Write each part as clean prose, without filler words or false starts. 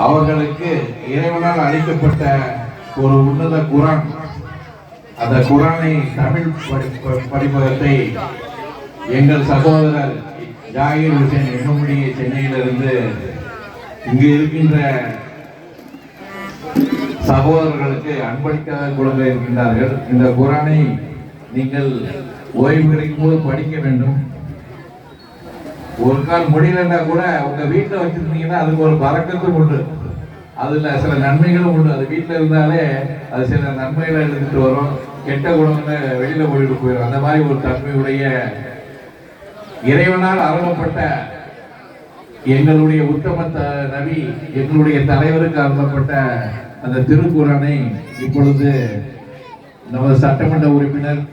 அவர்களுக்கு இறைவனால் அளிக்கப்பட்ட ஒரு உன்னத குரான், அந்த குரானை தமிழ் படிப்பகத்தை எங்கள் சகோதரர் ஜாகிர் ஹுசேன் எம்எம்டி சென்னையிலிருந்து இங்கு இருக்கின்ற சகோதரர்களுக்கு அன்பளிக்க கொடுக்க இருக்கின்றார்கள். இந்த குரானை நீங்கள் ஓய்வு கிடைக்கும் போது படிக்க வேண்டும். ஒரு கால் முடியலன்னா கூட உங்க வீட்டில் வச்சிருந்தீங்கன்னா அதுக்கு ஒரு பறக்கத்தும் உண்டு, அதுல சில நன்மைகளும் உண்டு. அது வீட்டில் இருந்தாலே அது சில நன்மைகளை எடுத்துட்டு வரும், கெட்ட குணங்களை வெளியில போயிட்டு போயிடும். அந்த மாதிரி ஒரு தன்மையுடைய இறைவனால் அருளப்பட்ட எங்களுடைய உத்தம நபி, எங்களுடைய தலைவருக்கு அருளப்பட்ட அந்த திருக்குறானை இப்பொழுது நமது சட்டமன்ற உறுப்பினர்,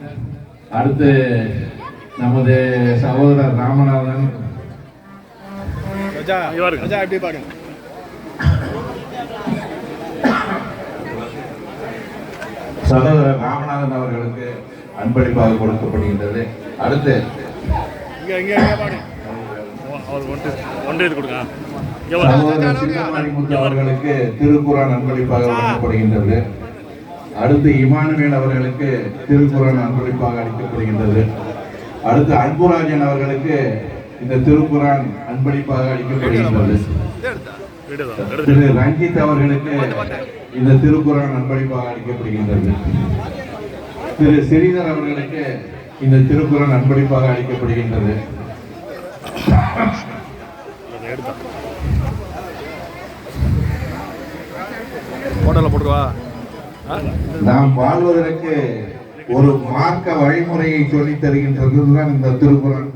அடுத்து நமது சகோதரர் ராமநாதன், சகோதரர் ராமநாதன் அவர்களுக்கு அன்பளிப்பாக கொடுக்கப்படுகின்றது. அடுத்து சகோதரர் சின்னமாரிமுத்து அவர்களுக்கு திருக்குரான் அன்பளிப்பாக வழங்கப்படுகின்றது. அடுத்து இமானுவேல் அவர்களுக்கு திருக்குரான் அன்பளிப்பாக அளிக்கப்படுகின்றது. அடுத்து அன்புராஜன் அவர்களுக்கு இந்த திருக்குரான் அன்பளிப்பாக அளிக்கப்படுகின்றது. திரு ரஞ்சித் அவர்களுக்கு இந்த திருக்குரான் அன்பளிப்பாக அளிக்கப்படுகின்றது. திரு ஸ்ரீதர் அவர்களுக்கு இந்த திருக்குரான் அன்பளிப்பாக அளிக்கப்படுகின்றது. நாம் வாழ்வதற்கு ஒரு மார்க்க வழிமுறையை சொல்லித் தருகின்றதுதான் இந்த திருக்குரான்.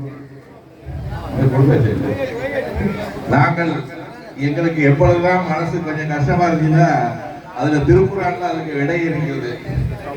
நாங்கள் எங்களுக்கு எப்பொழுதுதான் மனசு கொஞ்சம் கஷ்டமா இருந்துச்சுன்னா அதுல திருக்குறான்ல அதுக்கு விடை இருக்கிறது.